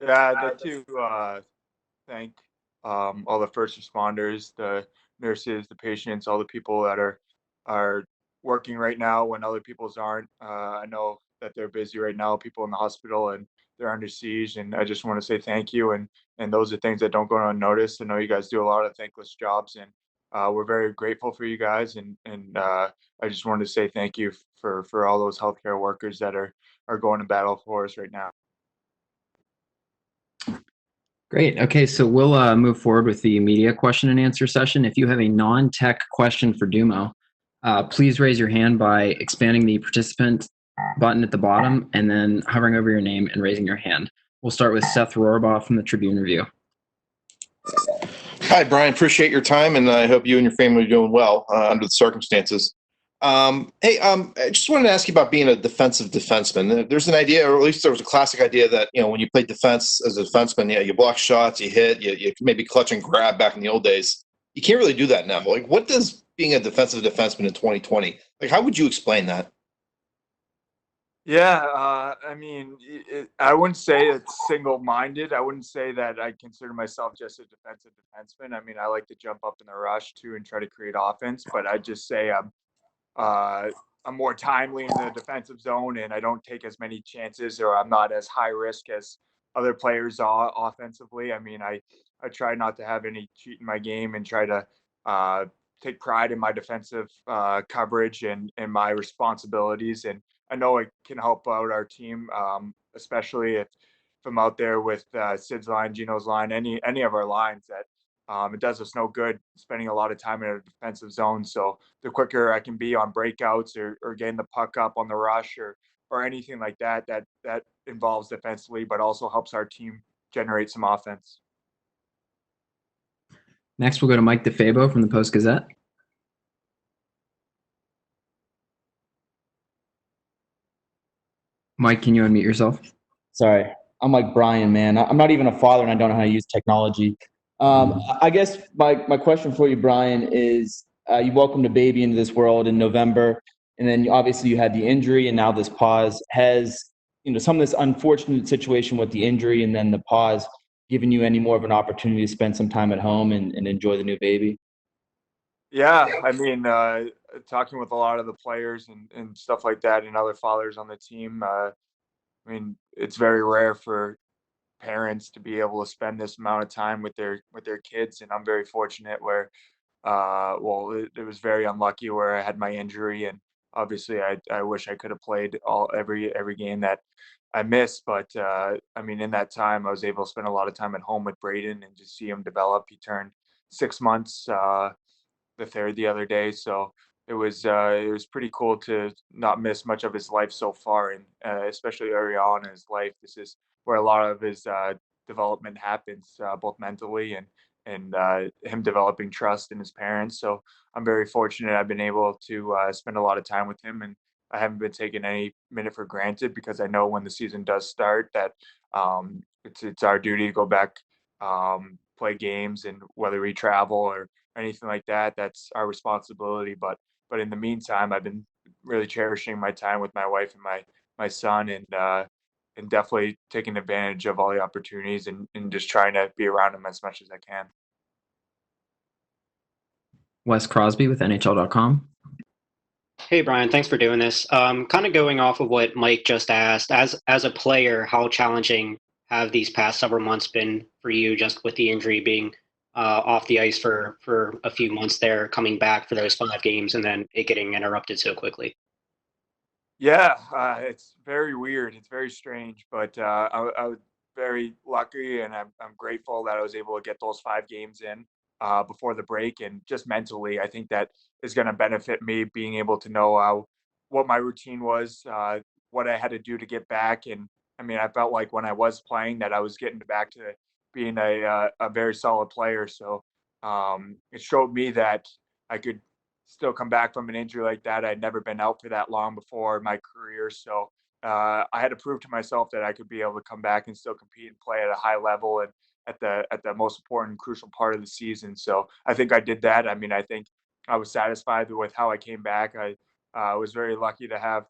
Yeah, I'd like to thank all the first responders, the nurses, the patients, all the people that are working right now when other people's aren't. I know that they're busy right now, people in the hospital and they're under siege, and I just want to say thank you. And those are things that don't go unnoticed. I know you guys do a lot of thankless jobs, and we're very grateful for you guys. And I just wanted to say thank you for all those healthcare workers that are going to battle for us right now. Great. Okay, so we'll move forward with the media question and answer session. If you have a non-tech question for Dumo, please raise your hand by expanding the participant button at the bottom and then hovering over your name and raising your hand. We'll start with Seth Rohrbaugh from the Tribune Review. Hi, Brian. Appreciate your time, and I hope you and your family are doing well under the circumstances. I just wanted to ask you about being a defensive defenseman. There's an idea, or at least there was a classic idea that when you play defense as a defenseman, you block shots, you hit, you maybe clutch and grab back in the old days. You can't really do that now. Like, what does being a defensive defenseman in 2020? Like, how would you explain that? Yeah, I mean, I wouldn't say it's single-minded. I wouldn't say that I consider myself just a defensive defenseman. I mean, I like to jump up in the rush too and try to create offense, but I just say uh, I'm more timely in the defensive zone, and I don't take as many chances, or I'm not as high risk as other players are offensively. I mean, I try not to have any cheat in my game and try to uh, take pride in my defensive coverage and my responsibilities. And I know it can help out our team, especially if I'm out there with Sid's line, Gino's line, any of our lines that. It does us no good spending a lot of time in a defensive zone. So the quicker I can be on breakouts or getting the puck up on the rush or anything like that involves defensively, but also helps our team generate some offense. Next, we'll go to Mike DeFabo from the Post-Gazette. Mike, can you unmute yourself? Sorry, I'm like Brian, man. I'm not even a father, and I don't know how to use technology. I guess my question for you, Brian, is you welcomed a baby into this world in November, and then obviously you had the injury, and now this pause. Has some of this unfortunate situation with the injury and then the pause given you any more of an opportunity to spend some time at home and enjoy the new baby? Yeah, I mean, talking with a lot of the players and stuff like that, and other fathers on the team. I mean, it's very rare for parents to be able to spend this amount of time with their kids, and I'm very fortunate where it was very unlucky where I had my injury, and obviously I wish I could have played every game that I missed, but I mean in that time I was able to spend a lot of time at home with Braden and just see him develop. He turned 6 months the other day, so it was pretty cool to not miss much of his life so far, and especially early on in his life. This is where a lot of his development happens, both mentally and him developing trust in his parents. So I'm very fortunate. I've been able to spend a lot of time with him, and I haven't been taking any minute for granted because I know when the season does start that it's our duty to go back, play games, and whether we travel or anything like that, that's our responsibility. But in the meantime, I've been really cherishing my time with my wife and my son, and definitely taking advantage of all the opportunities and just trying to be around him as much as I can. Wes Crosby with NHL.com. Hey Brian, thanks for doing this. Kind of going off of what Mike just asked, as a player, how challenging have these past several months been for you, just with the injury being off the ice for a few months there, coming back for those 5 games, and then it getting interrupted so quickly? Yeah, it's very weird. It's very strange, but I was very lucky, and I'm grateful that I was able to get those 5 games in before the break, and just mentally, I think that is going to benefit me being able to know what my routine was, what I had to do to get back, and I mean, I felt like when I was playing that I was getting back to being a very solid player. So it showed me that I could still come back from an injury like that. I'd never been out for that long before in my career. So I had to prove to myself that I could be able to come back and still compete and play at a high level and at the most important, crucial part of the season. So I think I did that. I mean, I think I was satisfied with how I came back. I was very lucky to have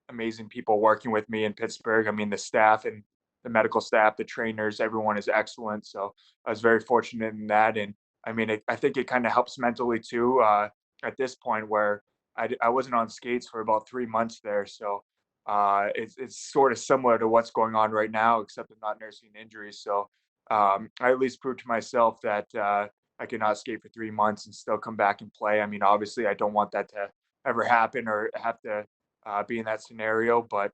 amazing people working with me in Pittsburgh. I mean, the staff and the medical staff, the trainers, everyone is excellent. So I was very fortunate in that. And I mean, I think it kind of helps mentally too, at this point where I wasn't on skates for about 3 months there. So it's sort of similar to what's going on right now, except I'm not nursing injuries. So I at least proved to myself that I could not skate for 3 months and still come back and play. I mean, obviously, I don't want that to ever happen or have to be in that scenario, but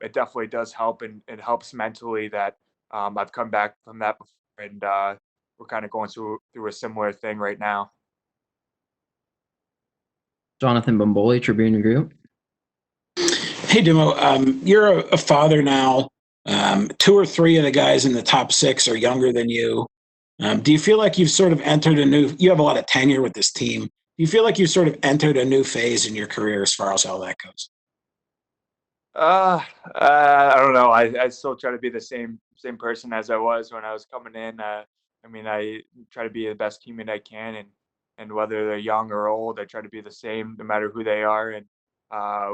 it definitely does help, and it helps mentally that I've come back from that before, and we're kind of going through a similar thing right now. Jonathan Bomboli, Tribune Group. Hey, Dumo, you're a father now. 2 or 3 of the guys in the top 6 are younger than you. Do you feel like you've sort of entered you have a lot of tenure with this team. Do you feel like you've sort of entered a new phase in your career as far as how that goes? I don't know. I still try to be the same person as I was when I was coming in. I mean, I try to be the best teammate I can, and whether they're young or old, I try to be the same no matter who they are. And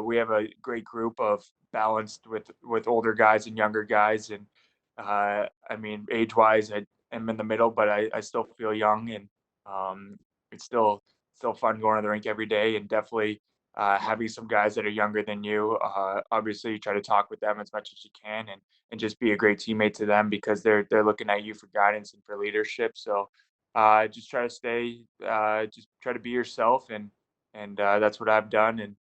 we have a great group of balanced with older guys and younger guys. And I mean, age wise, I am in the middle, but I still feel young, and it's still fun going to the rink every day, and definitely having some guys that are younger than you. Obviously, you try to talk with them as much as you can, and just be a great teammate to them because they're looking at you for guidance and for leadership. So just try to just try to be yourself, and that's what I've done. And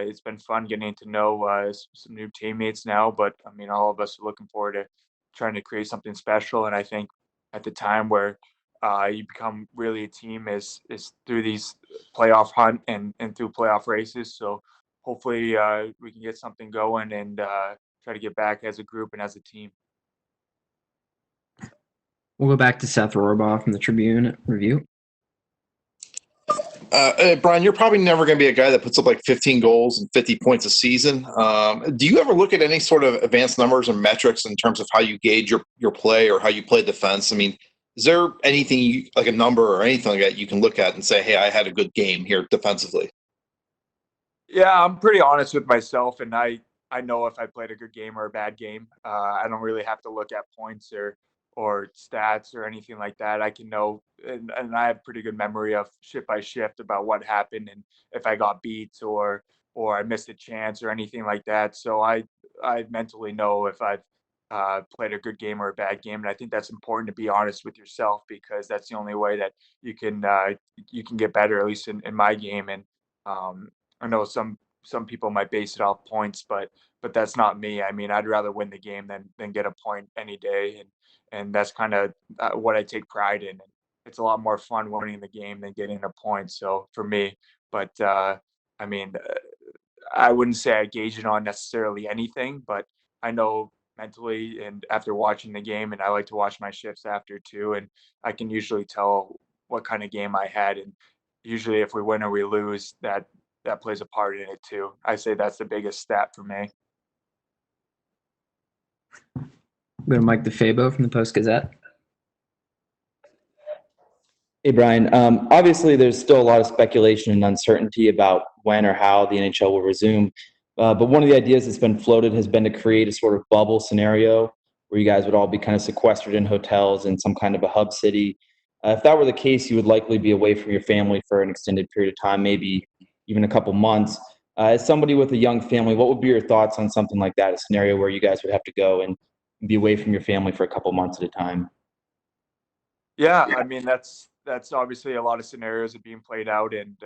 it's been fun getting to know some new teammates now. But I mean, all of us are looking forward to trying to create something special. And I think at the time where you become really a team is through these playoff hunt and through playoff races. So hopefully we can get something going and try to get back as a group and as a team. We'll go back to Seth Rohrbaugh from the Tribune Review. Brian, you're probably never going to be a guy that puts up like 15 goals and 50 points a season. Do you ever look at any sort of advanced numbers or metrics in terms of how you gauge your play or how you play defense? I mean, is there anything like a number or anything like that you can look at and say, hey, I had a good game here defensively? Yeah, I'm pretty honest with myself, and I know if I played a good game or a bad game. I don't really have to look at points or stats or anything like that. I can know, and I have pretty good memory of shift by shift about what happened and if I got beat or I missed a chance or anything like that. So I mentally know if I've played a good game or a bad game, and I think that's important to be honest with yourself because that's the only way that you can get better, at least in my game. And um, I know some people might base it off points, but that's not me. I mean, I'd rather win the game than get a point any day, and that's kind of what I take pride in. And it's a lot more fun winning the game than getting a point. So for me, but I mean, I wouldn't say I gauge it on necessarily anything, but I know mentally and after watching the game, and I like to watch my shifts after too, and I can usually tell what kind of game I had, and usually if we win or we lose, that plays a part in it too. I say that's the biggest stat for me. Go to Mike DeFabo from the Post-Gazette. Hey, Brian. Obviously, there's still a lot of speculation and uncertainty about when or how the NHL will resume. But one of the ideas that's been floated has been to create a sort of bubble scenario where you guys would all be kind of sequestered in hotels in some kind of a hub city. If that were the case, you would likely be away from your family for an extended period of time, maybe even a couple months. As somebody with a young family, what would be your thoughts on something like that, a scenario where you guys would have to go and be away from your family for a couple months at a time? Yeah, I mean that's obviously a lot of scenarios are being played out, and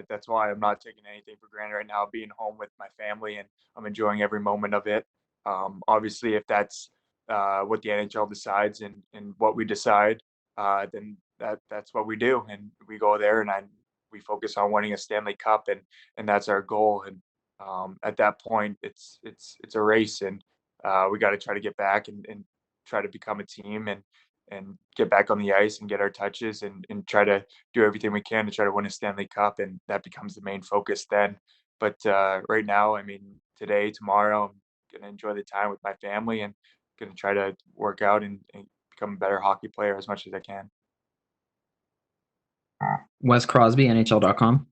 that's why I'm not taking anything for granted right now. Being home with my family, and I'm enjoying every moment of it. Obviously, if that's what the NHL decides and what we decide, then that's what we do, and we go there, and we focus on winning a Stanley Cup, and that's our goal. And at that point, it's a race, and we got to try to get back and try to become a team and get back on the ice and get our touches and try to do everything we can to try to win a Stanley Cup. And that becomes the main focus then. But right now, I mean, today, tomorrow, I'm going to enjoy the time with my family and going to try to work out and become a better hockey player as much as I can. Wes Crosby, NHL.com.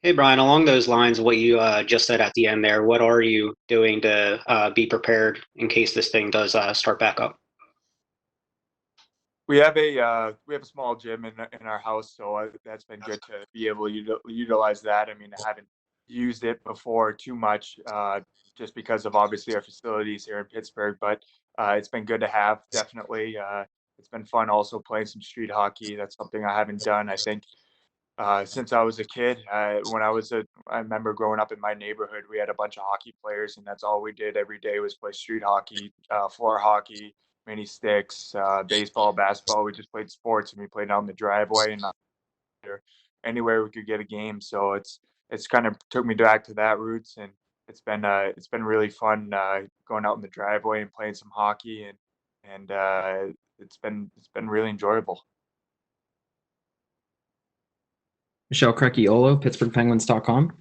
Hey, Brian, along those lines, what you just said at the end there, what are you doing to be prepared in case this thing does start back up? We have a small gym in our house, so that's been good to be able to utilize that. I mean, I haven't used it before too much, just because of obviously our facilities here in Pittsburgh, but it's been good to have, definitely. It's been fun also playing some street hockey. That's something I haven't done, I think, since I was a kid. I remember growing up in my neighborhood, we had a bunch of hockey players, and that's all we did every day was play street hockey, floor hockey, mini sticks, baseball, basketball. We just played sports, and we played out in the driveway and or anywhere we could get a game. So it's kind of took me back to that roots, and it's been really fun going out in the driveway and playing some hockey, and it's been really enjoyable. Michelle Crecchiolo, PittsburghPenguins.com.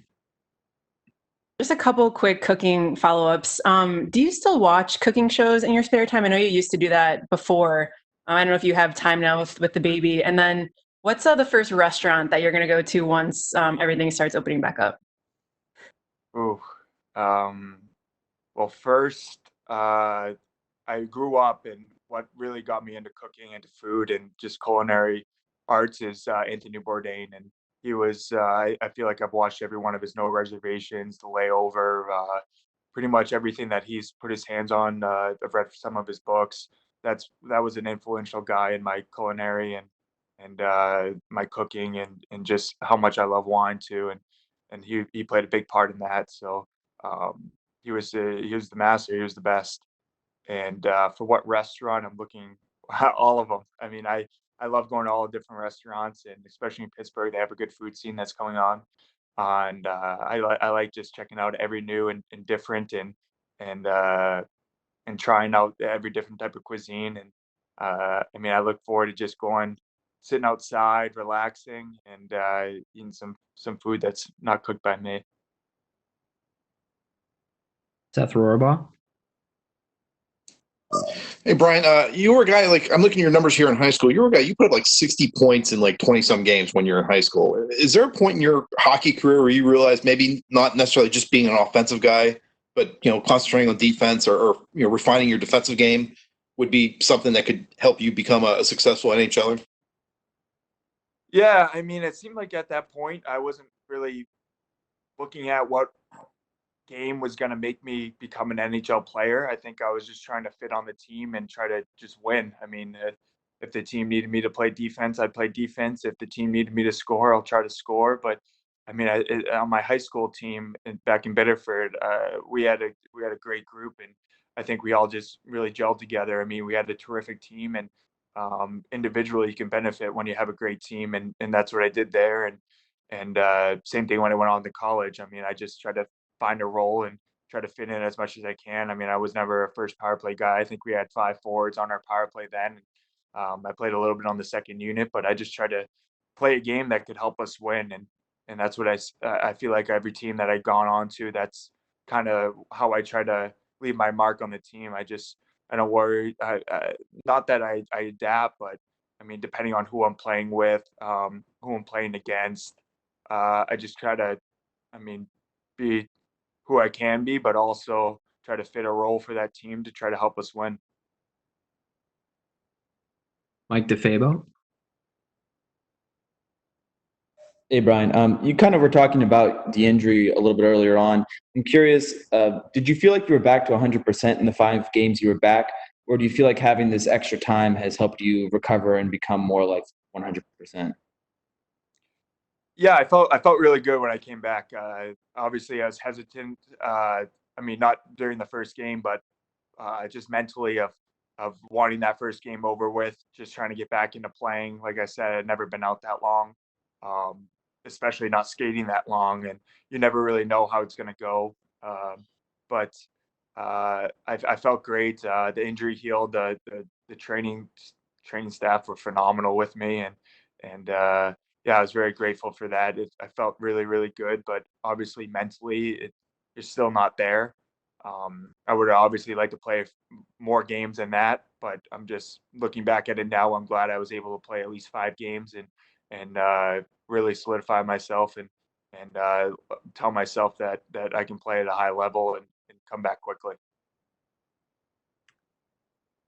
Just a couple quick cooking follow-ups. Do you still watch cooking shows in your spare time? I know you used to do that before. I don't know if you have time now with the baby. And then what's the first restaurant that you're going to go to once everything starts opening back up? Ooh, um, well, first, I grew up, and what really got me into cooking, into food, and just culinary arts is Anthony Bourdain, and he was. I feel like I've watched every one of his No Reservations, The Layover, pretty much everything that he's put his hands on. I've read some of his books. That was an influential guy in my culinary and my cooking and just how much I love wine too, and he played a big part in that. So um, he was the master. He was the best. And for what restaurant I'm looking, all of them. I mean, I love going to all the different restaurants, and especially in Pittsburgh, they have a good food scene that's going on. And I like just checking out every new and different and uh, and trying out every different type of cuisine. And I mean, I look forward to just going, sitting outside, relaxing, and eating some food that's not cooked by me. Seth Rohrabaugh. Hey Brian, you were a guy like I'm looking at your numbers here in high school. You were a guy you put up like 60 points in like 20 some games when you're in high school. Is there a point in your hockey career where you realize maybe not necessarily just being an offensive guy, but concentrating on defense or refining your defensive game would be something that could help you become a successful NHLer? Yeah, I mean, it seemed like at that point I wasn't really looking at what game was going to make me become an NHL player. I think I was just trying to fit on the team and try to just win. I mean, if the team needed me to play defense, I'd play defense. If the team needed me to score, I'll try to score. But I mean, on my high school team back in Biddeford, we had a great group, and I think we all just really gelled together. I mean, we had a terrific team, and individually, you can benefit when you have a great team, and that's what I did there. And same thing when I went on to college. I mean, I just tried to find a role and try to fit in as much as I can. I mean, I was never a first power play guy. I think we had five forwards on our power play then. I played a little bit on the second unit, but I just tried to play a game that could help us win, and that's what I feel like every team that I've gone on to, that's kind of how I try to leave my mark on the team. I don't worry. Not that I adapt, but I mean, depending on who I'm playing with, who I'm playing against, I just try to, I mean, be who I can be, but also try to fit a role for that team to try to help us win. Mike DeFabo. Hey, Brian. You kind of were talking about the injury a little bit earlier on. I'm curious, did you feel like you were back to 100% in the 5 games you were back, or do you feel like having this extra time has helped you recover and become more like 100%? Yeah, I felt really good when I came back. Obviously, I was hesitant. I mean, not during the first game, but just mentally of wanting that first game over with, just trying to get back into playing. Like I said, I'd never been out that long, um, especially not skating that long, and you never really know how it's going to go. But I felt great. The injury healed. The training staff were phenomenal with me, and yeah, I was very grateful for that. I felt really good, but obviously mentally, it's still not there. I would obviously like to play more games than that, but I'm just looking back at it now. I'm glad I was able to play at least 5 games and really solidify myself and tell myself that I can play at a high level and come back quickly.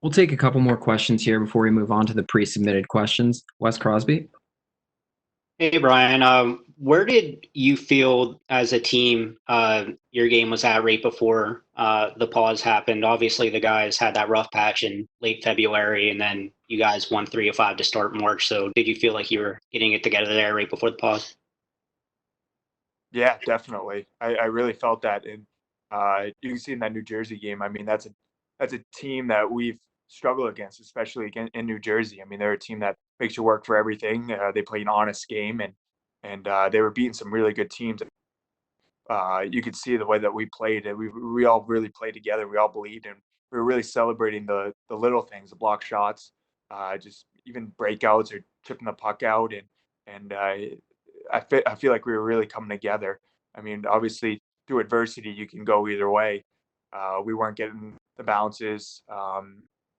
We'll take a couple more questions here before we move on to the pre-submitted questions. Wes Crosby. Hey, Brian. Where did you feel as a team your game was at right before the pause happened? Obviously, the guys had that rough patch in late February, and then you guys won 3 of 5 to start March. So did you feel like you were getting it together there right before the pause? Yeah, definitely. I really felt that, and you can see in that New Jersey game. I mean, that's a team that we've struggled against, especially again in New Jersey. I mean, they're a team that makes you work for everything. They play an honest game, and they were beating some really good teams. You could see the way that we played, and we all really played together. We all believed, and we were really celebrating the little things, the block shots, just even breakouts or chipping the puck out, and I feel like we were really coming together. I mean, obviously through adversity, you can go either way. We weren't getting the bounces.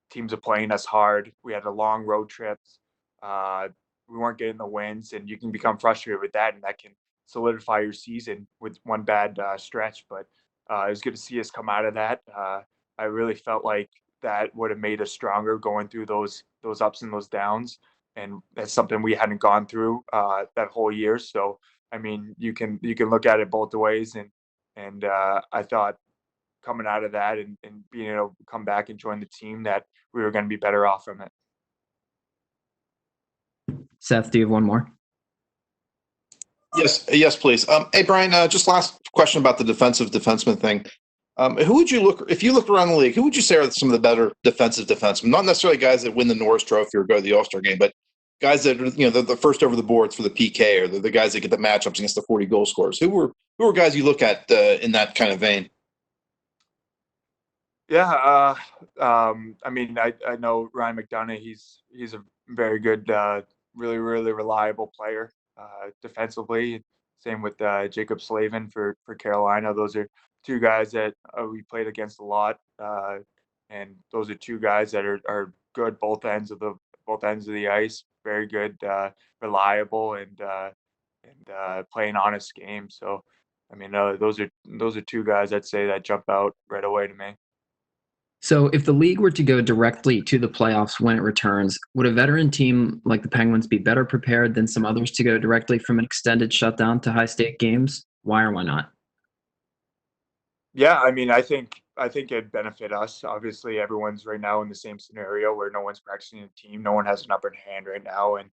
Teams are playing us hard. We had a long road trips. Uh, we weren't getting the wins, and you can become frustrated with that, and that can solidify your season with one bad stretch. But it was good to see us come out of that. I really felt like that would have made us stronger going through those ups and those downs, and that's something we hadn't gone through that whole year. So I mean, you can look at it both ways, and I thought coming out of that and being able to come back and join the team that we were going to be better off from it. Seth, do you have one more? Yes, please. Hey, Brian, just last question about the defenseman thing. Who would you look, if you looked around the league, who would you say are some of the better defensive defensemen? Not necessarily guys that win the Norris Trophy or go to the All-Star game, but guys that are, the first over the boards for the PK, or the guys that get the matchups against the 40 goal scorers. Who are guys you look at in that kind of vein? Yeah, I mean, I know Ryan McDonough. He's a very good, really reliable player defensively. Same with Jacob Slavin for Carolina. Those are two guys that we played against a lot, and those are two guys that are good both ends of the ice. Very good, reliable, and playing honest games. So, I mean, those are two guys I'd say that jump out right away to me. So, if the league were to go directly to the playoffs when it returns, would a veteran team like the Penguins be better prepared than some others to go directly from an extended shutdown to high-stake games? Why or why not? Yeah, I mean, I think it'd benefit us. Obviously, everyone's right now in the same scenario where no one's practicing a team, no one has an upper hand right now, and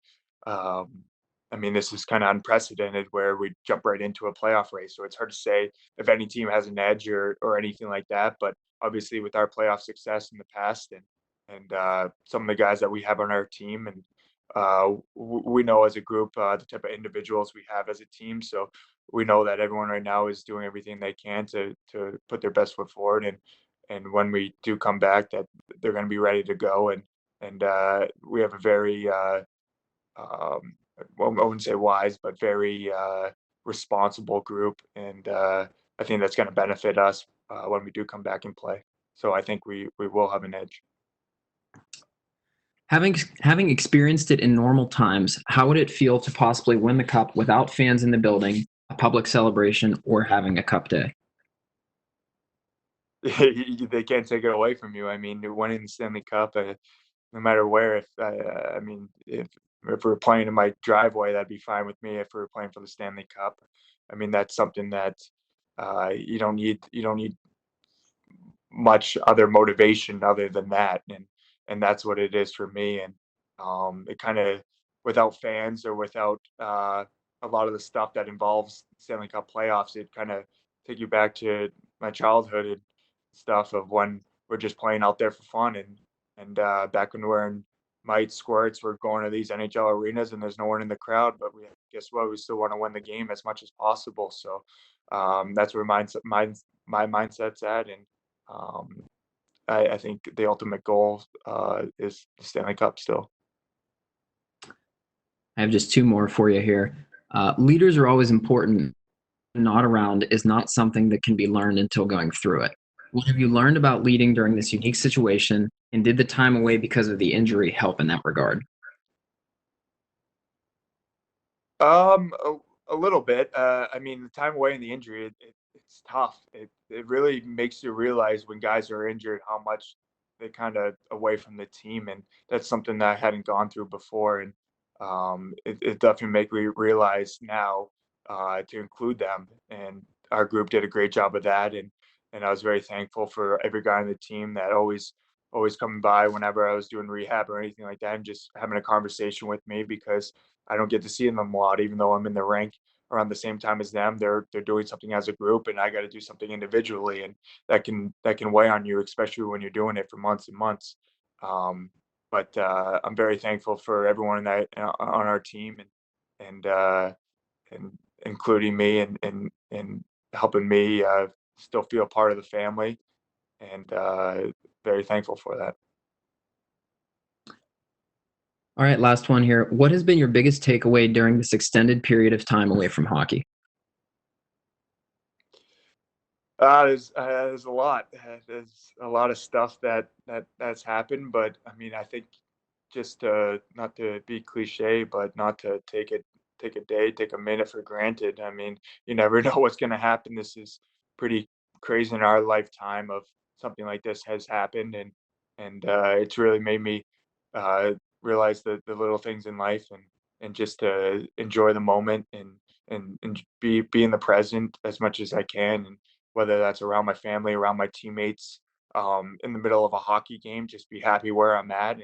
um, I mean, this is kind of unprecedented where we jump right into a playoff race. So it's hard to say if any team has an edge or anything like that. But obviously, with our playoff success in the past and some of the guys that we have on our team, and we know as a group the type of individuals we have as a team. So we know that everyone right now is doing everything they can to put their best foot forward, and when we do come back, that they're going to be ready to go, and we have a very well, I wouldn't say wise, but very responsible group, and I think that's going to benefit us when we do come back and play. So I think we will have an edge. Having experienced it in normal times, how would it feel to possibly win the cup without fans in the building, a public celebration, or having a cup day? They can't take it away from you. I mean, you're winning the Stanley Cup, no matter where. If I mean, if we're playing in my driveway, that'd be fine with me. If we're playing for the Stanley Cup, I mean, that's something that you don't need much other motivation other than that, and that's what it is for me. And it kind of, without fans or without a lot of the stuff that involves Stanley Cup playoffs, it kind of take you back to my childhood and stuff of when we're just playing out there for fun, and back when we're in might squirts, we're going to these NHL arenas and there's no one in the crowd, but we guess what, we still want to win the game as much as possible. So that's where my mindset's at, and um, I think the ultimate goal is the Stanley Cup still. I have just two more for you here. Leaders are always important. Not around is not something that can be learned until going through it. What have you learned about leading during this unique situation, and did the time away because of the injury help in that regard? A little bit. I mean, the time away and the injury, it's tough. It really makes you realize when guys are injured how much they kind of away from the team, and that's something that I hadn't gone through before. And it definitely make me realize now to include them. And our group did a great job of that, and I was very thankful for every guy on the team that always coming by whenever I was doing rehab or anything like that, and just having a conversation with me because I don't get to see them a lot, even though I'm in the rank around the same time as them. They're doing something as a group, and I got to do something individually, and that can weigh on you, especially when you're doing it for months and months. Um, but I'm very thankful for everyone that on our team, and including me, and helping me still feel part of the family, and very thankful for that. All right, last one here. What has been your biggest takeaway during this extended period of time away from hockey? There's a lot. There's a lot of stuff that's happened, but I mean, I think just not to be cliche, but not to take a minute for granted. I mean, you never know what's going to happen. This is pretty crazy in our lifetime of something like this has happened, and it's really made me uh, realize the little things in life, and just to enjoy the moment, and be in the present as much as I can, and whether that's around my family, around my teammates, in the middle of a hockey game, just be happy where I'm at,